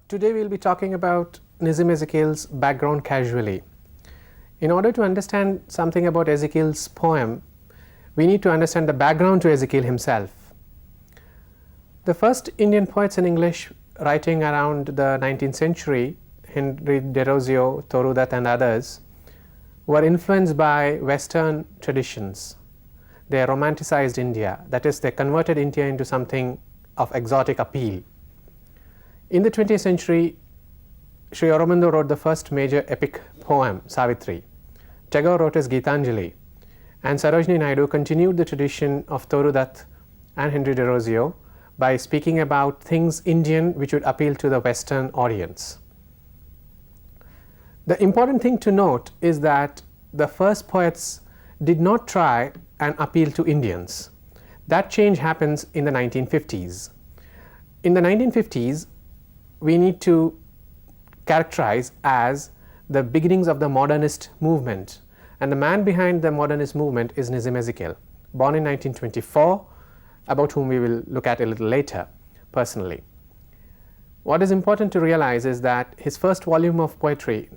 Today we will be talking about Nizam Ezekiel's background casually. In order to understand something about Ezekiel's poem, we need to understand the background to Ezekiel himself. The first Indian poets in English writing around the 19th century, Henry Derozio, Toru Dutt and others, were influenced by Western traditions. They romanticized India, that is, they converted India into something of exotic appeal. In the 20th century, Sri Aurobindo wrote the first major epic poem, Savitri. Tagore wrote his Gitanjali, and Sarojini Naidu continued the tradition of Toru Dutt and Henry Derozio by speaking about things Indian which would appeal to the Western audience. The important thing to note is that the first poets did not try and appeal to Indians. That change happens in the 1950s. In the 1950s, we need to characterize as the beginnings of the modernist movement, and the man behind the modernist movement is Nizam Ezekiel, born in 1924, about whom we will look at a little later personally. What is important to realize is that his first volume of poetry,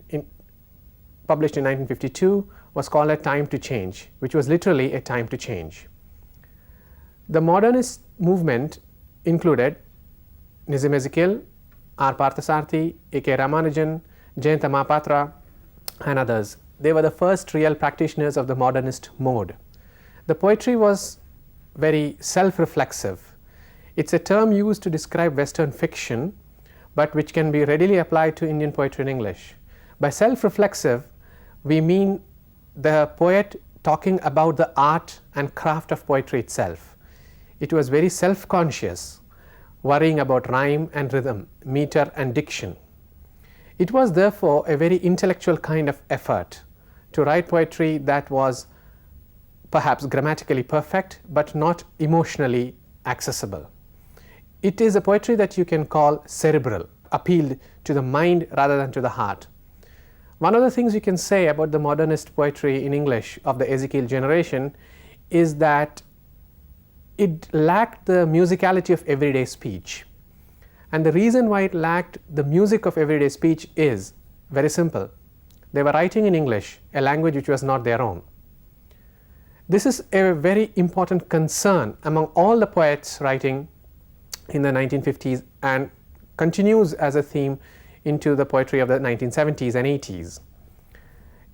published in 1952, was called A Time to Change, which was literally a time to change. The modernist movement included Nizam Ezekiel, R. Parthasarathi, A.K. Ramanujan, Jayanta Mahapatra and others. They were the first real practitioners of the modernist mode. The poetry was very self-reflexive. It's a term used to describe Western fiction, but which can be readily applied to Indian poetry in English. By self-reflexive, we mean the poet talking about the art and craft of poetry itself. It was very self-conscious, worrying about rhyme and rhythm, meter and diction. It was therefore a very intellectual kind of effort to write poetry that was perhaps grammatically perfect but not emotionally accessible. It is a poetry that you can call cerebral, appealed to the mind rather than to the heart. One of the things you can say about the modernist poetry in English of the Ezekiel generation is that it lacked the musicality of everyday speech. And the reason why it lacked the music of everyday speech is very simple. They were writing in English, a language which was not their own. This is a very important concern among all the poets writing in the 1950s and continues as a theme into the poetry of the 1970s and 80s.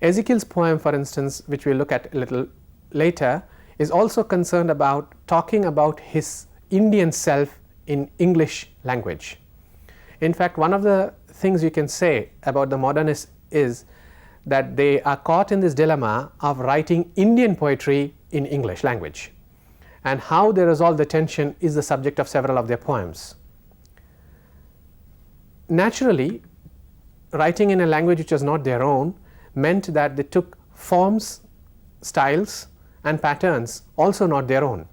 Ezekiel's poem, for instance, which we'll look at a little later, is also concerned about talking about his Indian self in English language. In fact, one of the things you can say about the modernists is that they are caught in this dilemma of writing Indian poetry in English language, and how they resolve the tension is the subject of several of their poems. Naturally, writing in a language which was not their own meant that they took forms, styles and patterns also not their own.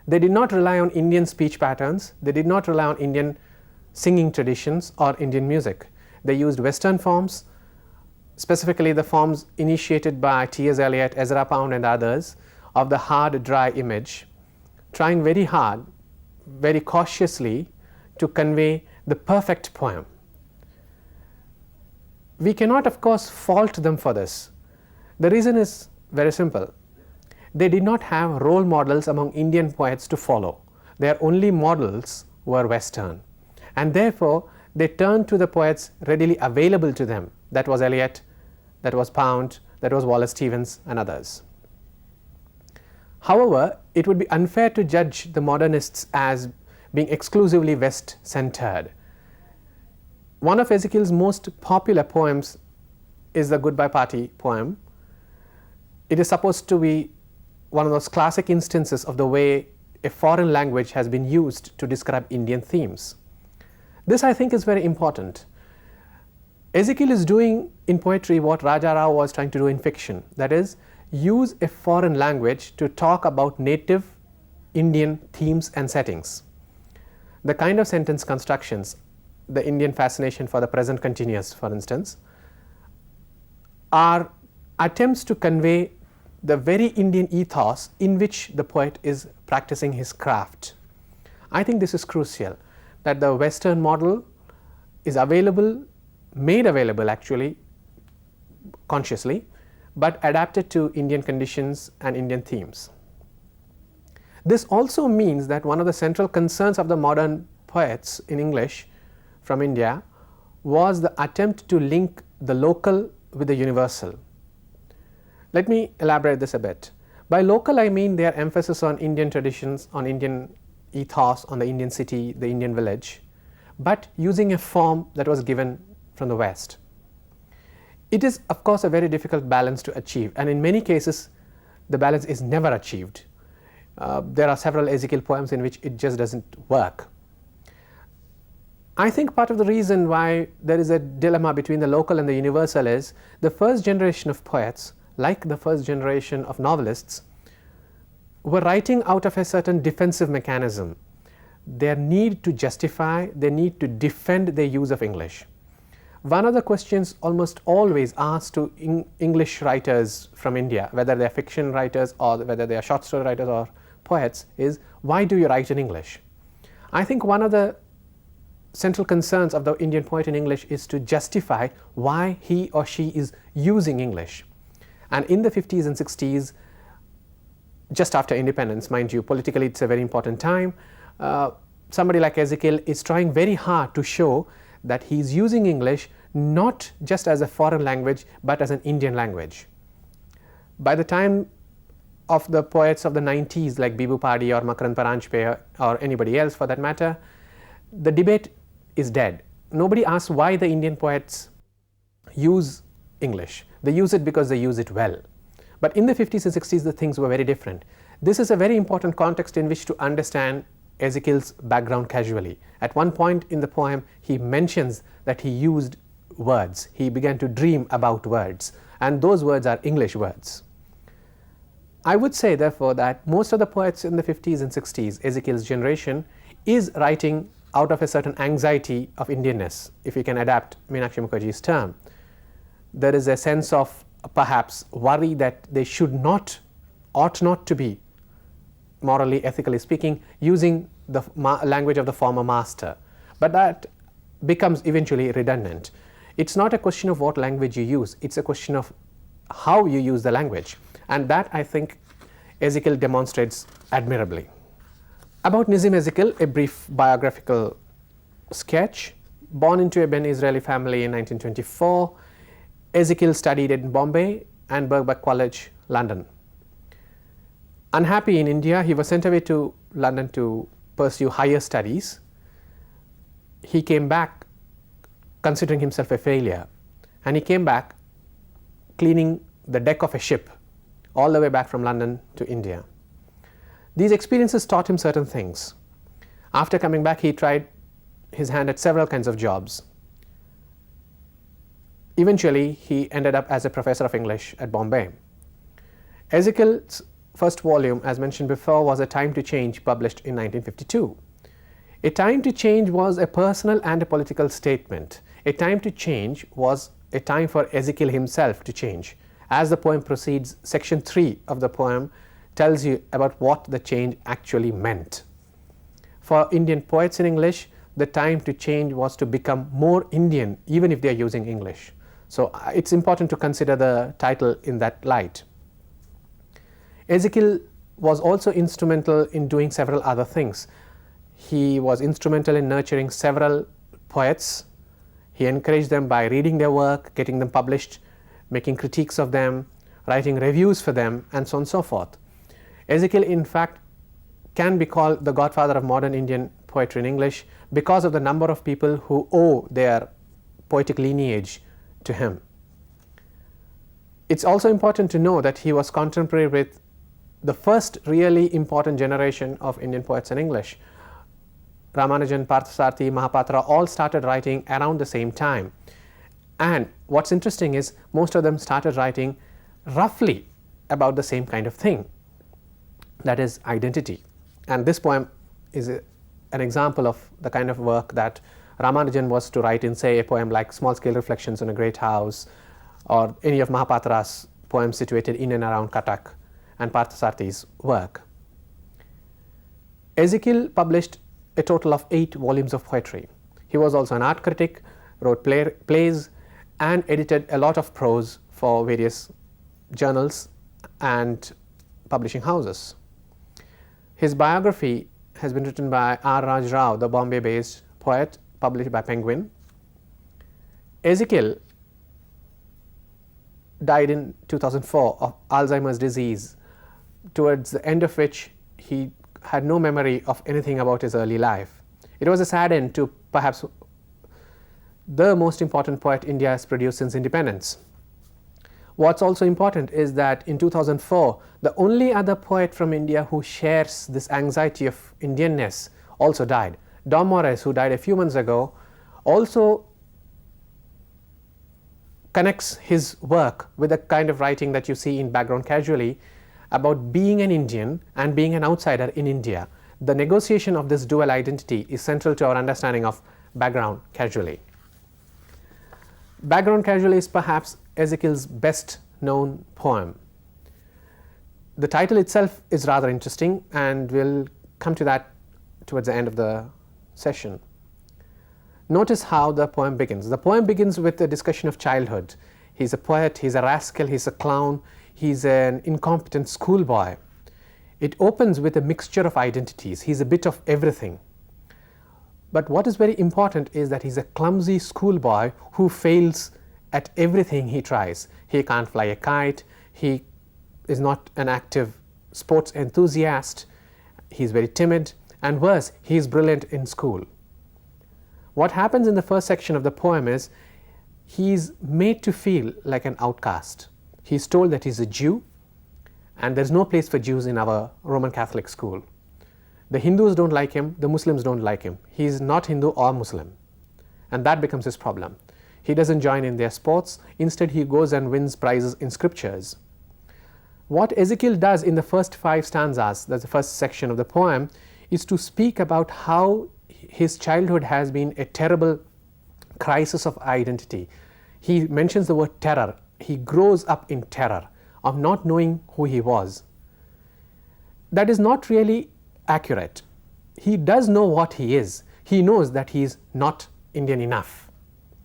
They did not rely on Indian speech patterns, they did not rely on Indian singing traditions or Indian music. They used Western forms, specifically the forms initiated by T.S. Eliot, Ezra Pound and others, of the hard, dry image, trying very hard, very cautiously to convey the perfect poem. We cannot, of course, fault them for this. The reason is very simple. They did not have role models among Indian poets to follow. Their only models were Western, and therefore they turned to the poets readily available to them. That was Eliot, that was Pound, that was Wallace Stevens and others. However, it would be unfair to judge the modernists as being exclusively West-centered. One of Ezekiel's most popular poems is the Goodbye Party poem. It is supposed to be one of those classic instances of the way a foreign language has been used to describe Indian themes. This, I think, is very important. Ezekiel is doing in poetry what Raja Rao was trying to do in fiction, that is, use a foreign language to talk about native Indian themes and settings. The kind of sentence constructions, the Indian fascination for the present continuous, for instance, are attempts to convey the very Indian ethos in which the poet is practicing his craft. I think this is crucial, that the Western model is available, made available actually consciously, but adapted to Indian conditions and Indian themes. This also means that one of the central concerns of the modern poets in English from India was the attempt to link the local with the universal. Let me elaborate this a bit. By local, I mean their emphasis on Indian traditions, on Indian ethos, on the Indian city, the Indian village, but using a form that was given from the West. It is of course a very difficult balance to achieve, and in many cases the balance is never achieved. There are several Ezekiel poems in which it just doesn't work. I think part of the reason why there is a dilemma between the local and the universal is the first generation of poets, like the first generation of novelists, were writing out of a certain defensive mechanism. Their need to justify, their need to defend their use of English. One of the questions almost always asked to English writers from India, whether they are fiction writers or whether they are short story writers or poets, is why do you write in English? I think one of the central concerns of the Indian poet in English is to justify why he or she is using English. And in the 50s and 60s, just after independence, mind you, politically it's a very important time, somebody like Ezekiel is trying very hard to show that he is using English not just as a foreign language but as an Indian language. By the time of the poets of the 90s like BRAOU B.A or Makarand Paranjpe or anybody else for that matter, the debate is dead. Nobody asks why the Indian poets use English. They use it because they use it well. But in the 50s and 60s the things were very different. This is a very important context in which to understand Ezekiel's background casually. At one point in the poem he mentions that he used words. He began to dream about words, and those words are English words. I would say therefore that most of the poets in the 50s and 60s, Ezekiel's generation, is writing out of a certain anxiety of Indianness, if we can adapt Meenakshi Mukherjee's term. There is a sense of perhaps worry that they should not, ought not to be, morally, ethically speaking, using the language of the former master. But that becomes eventually redundant. It's not a question of what language you use, it's a question of how you use the language. And that I think Ezekiel demonstrates admirably. About Nizam Ezekiel, a brief biographical sketch. Born into a Ben-Israeli family in 1924, Ezekiel studied in Bombay and Birkbeck College, London. Unhappy in India, he was sent away to London to pursue higher studies. He came back considering himself a failure, and he came back cleaning the deck of a ship all the way back from London to India. These experiences taught him certain things. After coming back, he tried his hand at several kinds of jobs. Eventually, he ended up as a professor of English at Bombay. Ezekiel's first volume, as mentioned before, was A Time to Change, published in 1952. A Time to Change was a personal and a political statement. A Time to Change was a time for Ezekiel himself to change. As the poem proceeds, section 3 of the poem tells you about what the change actually meant. For Indian poets in English, the time to change was to become more Indian, even if they are using English. So it's important to consider the title in that light. Ezekiel was also instrumental in doing several other things. He was instrumental in nurturing several poets. He encouraged them by reading their work, getting them published, making critiques of them, writing reviews for them, and so on and so forth. Ezekiel, in fact, can be called the godfather of modern Indian poetry in English because of the number of people who owe their poetic lineage to him. It's also important to know that he was contemporary with the first really important generation of Indian poets in English. Ramanujan, Parthasarathi, Mahapatra all started writing around the same time. And what's interesting is most of them started writing roughly about the same kind of thing, that is identity. And this poem is an example of the kind of work that Ramanujan was to write in, say, a poem like Small Scale Reflections on a Great House, or any of Mahapatra's poems situated in and around Cuttack, and Parthasarathi's work. Ezekiel published a total of 8 volumes of poetry. He was also an art critic, wrote plays, and edited a lot of prose for various journals and publishing houses. His biography has been written by R. Raj Rao, the Bombay-based poet, published by Penguin. Ezekiel died in 2004 of Alzheimer's disease, towards the end of which he had no memory of anything about his early life. It was a sad end to perhaps the most important poet India has produced since independence. What's also important is that in 2004, the only other poet from India who shares this anxiety of Indianness also died. Dom Morris, who died a few months ago, also connects his work with the kind of writing that you see in Background Casually about being an Indian and being an outsider in India. The negotiation of this dual identity is central to our understanding of Background Casually. Background Casually is perhaps Ezekiel's best known poem. The title itself is rather interesting, and we'll come to that towards the end of the session. Notice how the poem begins. The poem begins with a discussion of childhood. He's a poet, he's a rascal, he's a clown, he's an incompetent schoolboy. It opens with a mixture of identities. He's a bit of everything. But what is very important is that he's a clumsy schoolboy who fails at everything he tries. He can't fly a kite, he is not an active sports enthusiast, he's very timid, and worse, he is brilliant in school. What happens in the first section of the poem is he's made to feel like an outcast. He's told that he's a Jew, and there's no place for Jews in our Roman Catholic school. The Hindus don't like him, the Muslims don't like him. He's not Hindu or Muslim, and that becomes his problem. He doesn't join in their sports. Instead, he goes and wins prizes in scriptures. What Ezekiel does in the first 5 stanzas, that's the first section of the poem, is to speak about how his childhood has been a terrible crisis of identity. He mentions the word terror. He grows up in terror of not knowing who he was. That is not really accurate. He does know what he is. He knows that he is not Indian enough.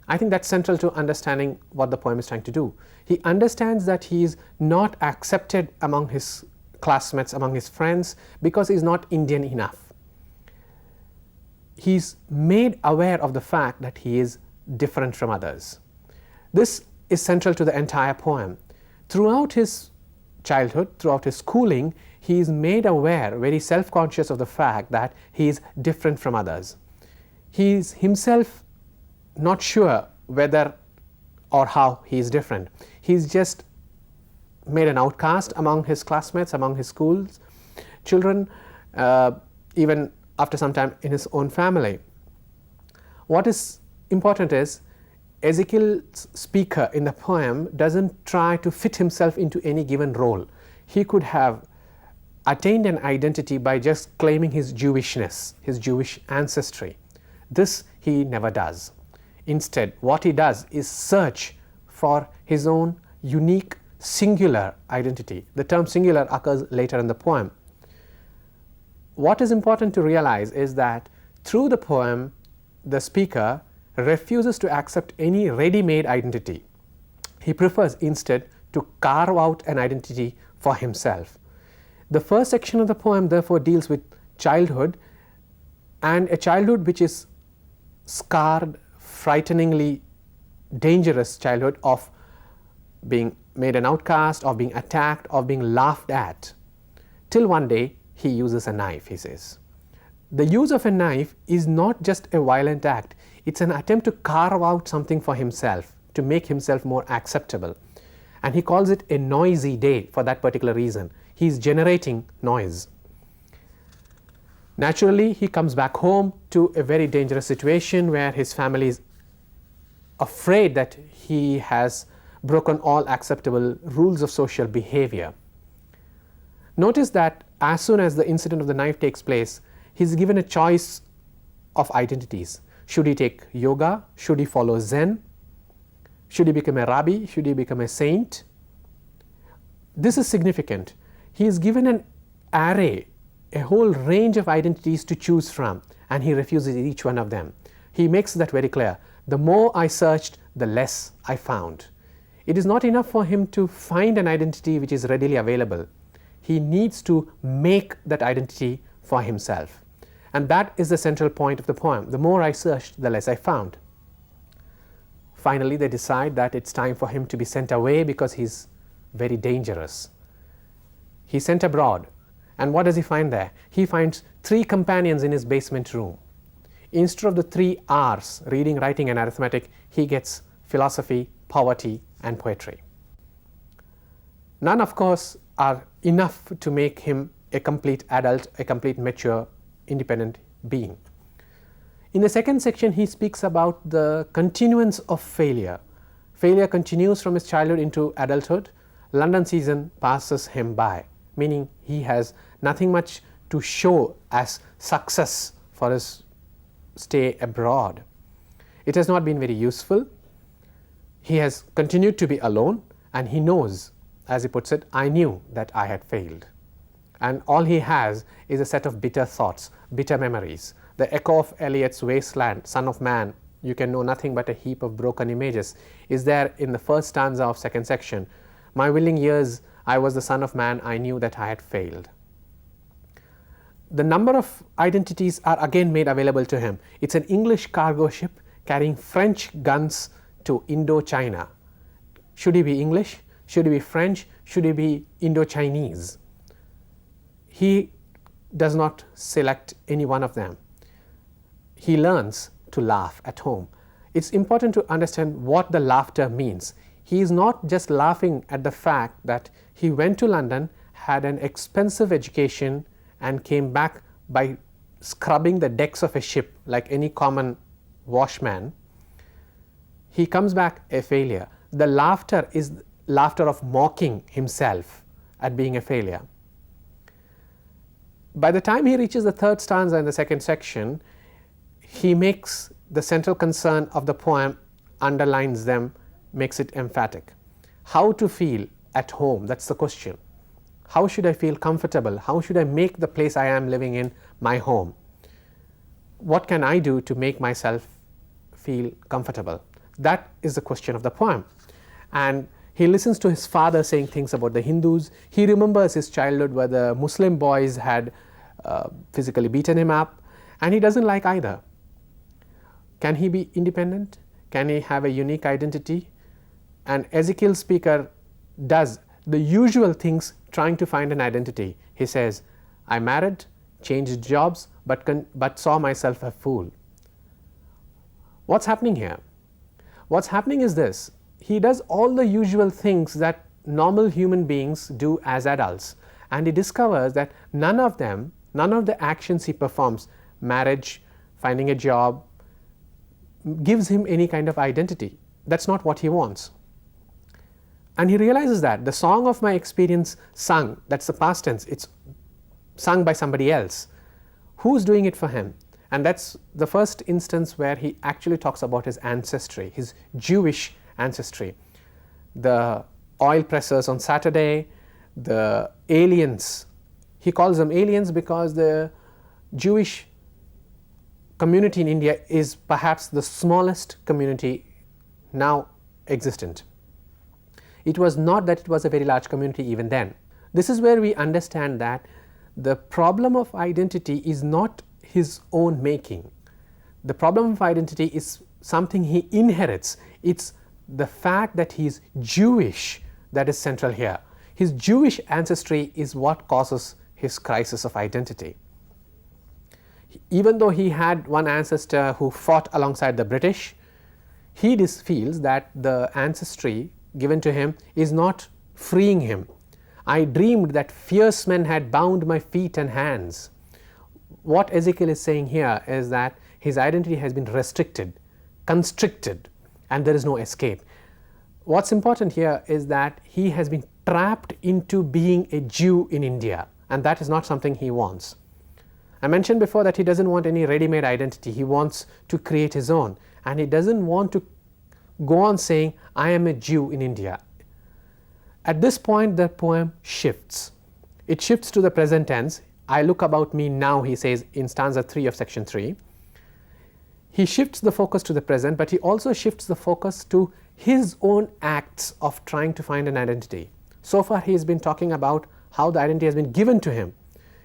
I think that's central to understanding what the poem is trying to do. He understands that he is not accepted among his classmates, among his friends, because he is not Indian enough. He's made aware of the fact that he is different from others. This is central to the entire poem. Throughout his childhood, throughout his schooling, he is made aware, very self-conscious of the fact that he is different from others. He is himself not sure whether or how he is different. He's just made an outcast among his classmates, among his schools, children, even after some time in his own family. What is important is Ezekiel's speaker in the poem doesn't try to fit himself into any given role. He could have attained an identity by just claiming his Jewishness, his Jewish ancestry. This he never does. Instead, what he does is search for his own unique, singular identity. The term singular occurs later in the poem. What is important to realize is that through the poem, the speaker refuses to accept any ready-made identity. He prefers instead to carve out an identity for himself. The first section of the poem therefore deals with childhood, and a childhood which is scarred, frighteningly dangerous childhood of being made an outcast, of being attacked, of being laughed at, till one day he uses a knife, he says. The use of a knife is not just a violent act, it's an attempt to carve out something for himself, to make himself more acceptable. And he calls it a noisy day for that particular reason. He is generating noise. Naturally, he comes back home to a very dangerous situation where his family is afraid that he has broken all acceptable rules of social behavior. Notice that as soon as the incident of the knife takes place, he is given a choice of identities. Should he take yoga? Should he follow Zen? Should he become a rabbi? Should he become a saint? This is significant. He is given an array, a whole range of identities to choose from, and he refuses each one of them. He makes that very clear. The more I searched, the less I found. It is not enough for him to find an identity which is readily available. He needs to make that identity for himself. And that is the central point of the poem. The more I searched, the less I found. Finally, they decide that it's time for him to be sent away because he's very dangerous. He's sent abroad. And what does he find there? He finds 3 companions in his basement room. Instead of the 3 R's, reading, writing and arithmetic, he gets philosophy, poverty and poetry. None, of course, are enough to make him a complete adult, a complete mature, independent being. In the second section, he speaks about the continuance of failure. Failure continues from his childhood into adulthood. London season passes him by, meaning he has nothing much to show as success for his stay abroad. It has not been very useful. He has continued to be alone, and he knows, as he puts it, I knew that I had failed. And all he has is a set of bitter thoughts, bitter memories. The echo of Eliot's wasteland, son of man, you can know nothing but a heap of broken images, is there in the first stanza of second section. My willing years, I was the son of man, I knew that I had failed. The number of identities are again made available to him. It's an English cargo ship carrying French guns to Indochina. Should he be English? Should he be French? Should he be Indo-Chinese? He does not select any one of them. He learns to laugh at home. It's important to understand what the laughter means. He is not just laughing at the fact that he went to London, had an expensive education and came back by scrubbing the decks of a ship like any common washman. He comes back a failure. The laughter is laughter of mocking himself at being a failure. By the time he reaches the third stanza in the second section, he makes the central concern of the poem, underlines them, makes it emphatic. How to feel at home, that's the question. How should I feel comfortable? How should I make the place I am living in my home? What can I do to make myself feel comfortable? That is the question of the poem. And he listens to his father saying things about the Hindus. He remembers his childhood where the Muslim boys had physically beaten him up, and he doesn't like either. Can he be independent? Can he have a unique identity? And Ezekiel Speaker does the usual things trying to find an identity. He says, I married, changed jobs, but saw myself a fool. What's happening here? What's happening is this. He does all the usual things that normal human beings do as adults, and he discovers that none of the actions he performs, marriage, finding a job, gives him any kind of identity. That's not what he wants. And he realizes that the song of my experience sung, that's the past tense, it's sung by somebody else. Who's doing it for him? And that's the first instance where he actually talks about his ancestry, his Jewish ancestry. The oil pressers on Saturday, the aliens. He calls them aliens because the Jewish community in India is perhaps the smallest community now existent. It was not that it was a very large community even then. This is where we understand that the problem of identity is not his own making. The problem of identity is something he inherits. It's the fact that he is Jewish that is central here. His Jewish ancestry is what causes his crisis of identity. Even though he had one ancestor who fought alongside the British, he feels that the ancestry given to him is not freeing him. I dreamed that fierce men had bound my feet and hands. What Ezekiel is saying here is that his identity has been restricted, constricted, and there is no escape. What's important here is that he has been trapped into being a Jew in India, and that is not something he wants. I mentioned before that he doesn't want any ready-made identity. He wants to create his own, and he doesn't want to go on saying, I am a Jew in India. At this point, the poem shifts. It shifts to the present tense. I look about me now, he says in stanza 3 of section 3. he shifts the focus to the present, but he also shifts the focus to his own acts of trying to find an identity. So far he has been talking about how the identity has been given to him.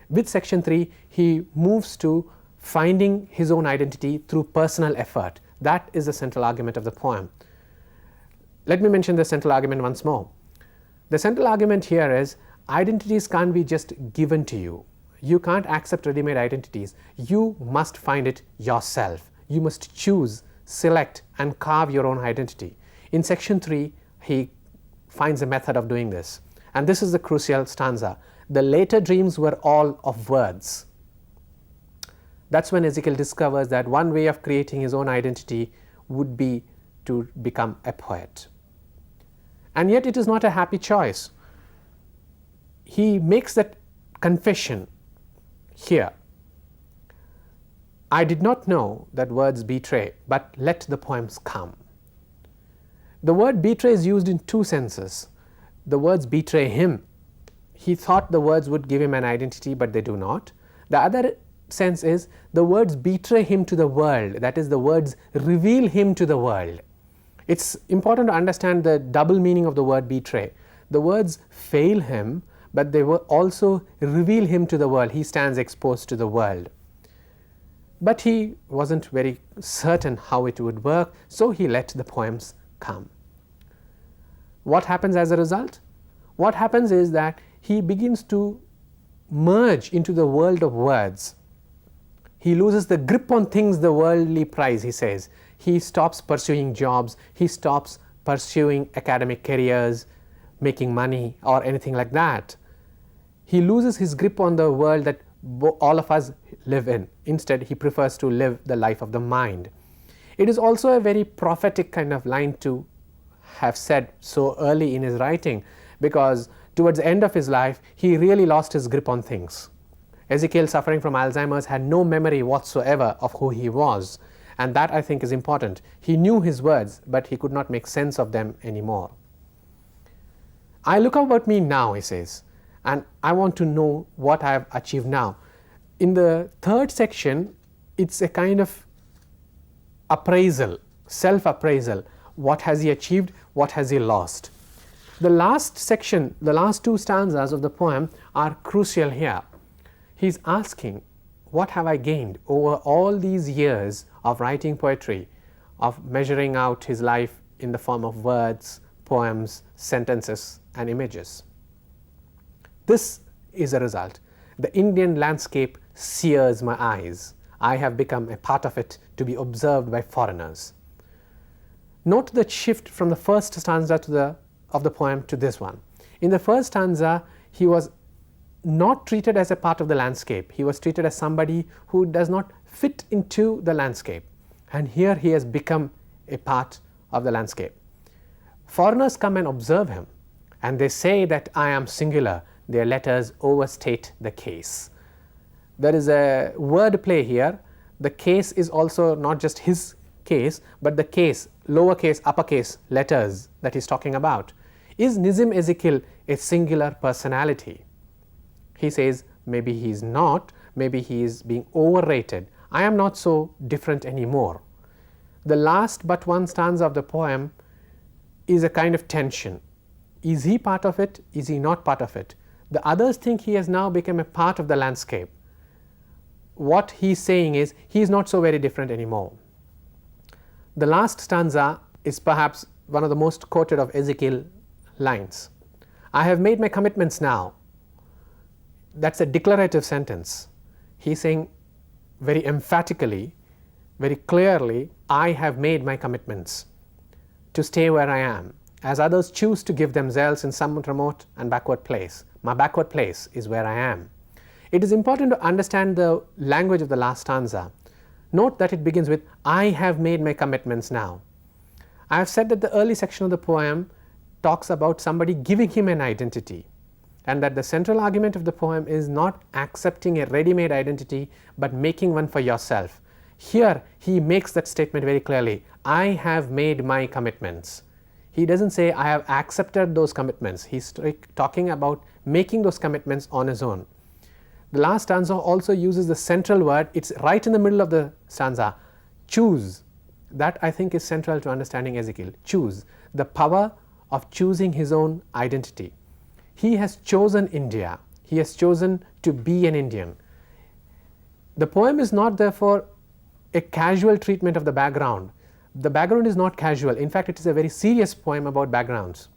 With section 3, he moves to finding his own identity through personal effort. That is the central argument of the poem. Let me mention the central argument once more. The central argument here is identities can't be just given to you. You can't accept ready-made identities. You must find it yourself. You must choose, select and carve your own identity. In section 3, he finds a method of doing this. And this is the crucial stanza. The later dreams were all of words. That's when Ezekiel discovers that one way of creating his own identity would be to become a poet. And yet it is not a happy choice. He makes that confession here. I did not know that words betray, but let the poems come. The word betray is used in two senses. The words betray him. He thought the words would give him an identity, but they do not. The other sense is the words betray him to the world, that is, the words reveal him to the world. It's important to understand the double meaning of the word betray. The words fail him, but they will also reveal him to the world. He stands exposed to the world. But he wasn't very certain how it would work, so he let the poems come. What happens as a result? What happens is that he begins to merge into the world of words. He loses the grip on things the worldly prize, he says. He stops pursuing jobs, he stops pursuing academic careers, making money or anything like that. He loses his grip on the world that all of us live in. Instead, he prefers to live the life of the mind. It is also a very prophetic kind of line to have said so early in his writing, because towards the end of his life, he really lost his grip on things. Ezekiel, suffering from Alzheimer's, had no memory whatsoever of who he was, and that I think is important. He knew his words, but he could not make sense of them anymore. I look about me now, he says, and I want to know what I have achieved now. In the third section, it's a kind of appraisal, self-appraisal. What has he achieved? What has he lost? The last section, the last two stanzas of the poem are crucial here. He's asking, what have I gained over all these years of writing poetry, of measuring out his life in the form of words, poems, sentences and images? This is a result. The Indian landscape sears my eyes. I have become a part of it to be observed by foreigners. Note the shift from the first stanza of the poem to this one. In the first stanza, he was not treated as a part of the landscape. He was treated as somebody who does not fit into the landscape. And here he has become a part of the landscape. Foreigners come and observe him, and they say that I am singular. Their letters overstate the case. There is a word play here. The case is also not just his case, but the case, lowercase, uppercase letters that he's talking about. Is Nizam Ezekiel a singular personality? He says maybe he is not, maybe he is being overrated. I am not so different anymore. The last but one stanza of the poem is a kind of tension. Is he part of it? Is he not part of it? The others think he has now become a part of the landscape. What he's saying is he is not so very different anymore. The last stanza is perhaps one of the most quoted of Ezekiel lines. I have made my commitments now. That's a declarative sentence. He's saying very emphatically, very clearly, I have made my commitments to stay where I am, as others choose to give themselves in some remote and backward place. My backward place is where I am. It is important to understand the language of the last stanza. Note that it begins with, I have made my commitments now. I have said that the early section of the poem talks about somebody giving him an identity, and that the central argument of the poem is not accepting a ready-made identity, but making one for yourself. Here he makes that statement very clearly, I have made my commitments. He doesn't say I have accepted those commitments. He's talking about making those commitments on his own. The last stanza also uses the central word, it's right in the middle of the stanza, choose. That I think is central to understanding Ezekiel. Choose, the power of choosing his own identity. He has chosen India. He has chosen to be an Indian. The poem is not therefore a casual treatment of the background. The background is not casual. In fact, it is a very serious poem about backgrounds.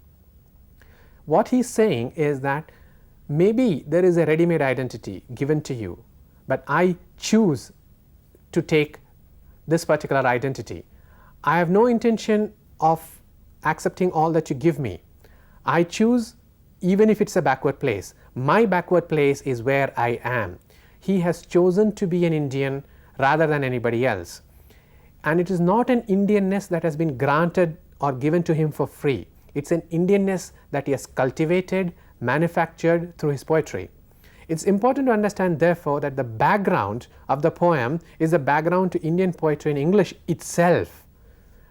What he is saying is that maybe there is a ready-made identity given to you, but I choose to take this particular identity. I have no intention of accepting all that you give me. I choose, even if it's a backward place. My backward place is where I am. He has chosen to be an Indian rather than anybody else. And it is not an Indianness that has been granted or given to him for free. It's an Indianness that he has cultivated, manufactured through his poetry. It's important to understand therefore that the background of the poem is the background to Indian poetry in English itself.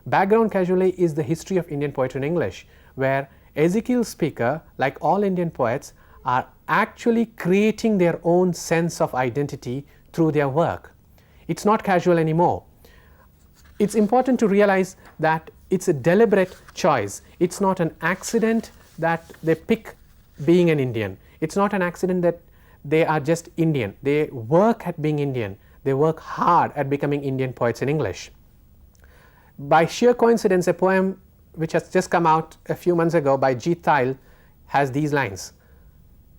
Background casually is the history of Indian poetry in English, where Ezekiel speaker, like all Indian poets, are actually creating their own sense of identity through their work. It's not casual anymore. It's important to realize that it's a deliberate choice. It's not an accident that they pick being an Indian. It's not an accident that they are just Indian. They work at being Indian. They work hard at becoming Indian poets in English. By sheer coincidence, a poem which has just come out a few months ago by Jeet Thyle has these lines.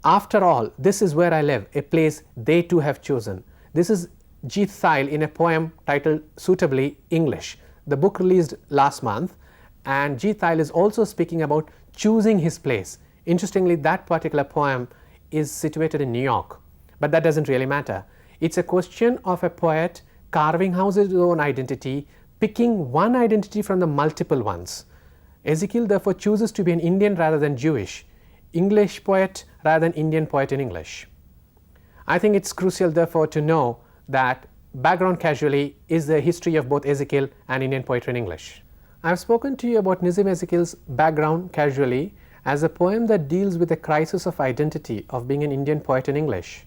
After all, this is where I live, a place they too have chosen. This is Jeet Thyle in a poem titled suitably English. The book released last month, and Jeet Thyle is also speaking about choosing his place. Interestingly, that particular poem is situated in New York, but that doesn't really matter. It's a question of a poet carving out his own identity, picking one identity from the multiple ones. Ezekiel therefore chooses to be an Indian rather than Jewish, English poet rather than Indian poet in English. I think it's crucial therefore to know that background casually is the history of both Ezekiel and Indian poetry in English. I have spoken to you about Nizam Ezekiel's Background Casually as a poem that deals with the crisis of identity of being an Indian poet in English.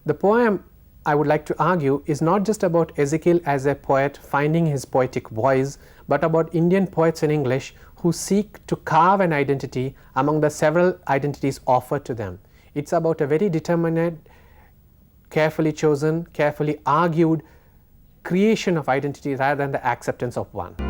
The poem, I would like to argue, is not just about Ezekiel as a poet finding his poetic voice, but about Indian poets in English who seek to carve an identity among the several identities offered to them. It's about a very determined, carefully chosen, carefully argued creation of identity rather than the acceptance of one.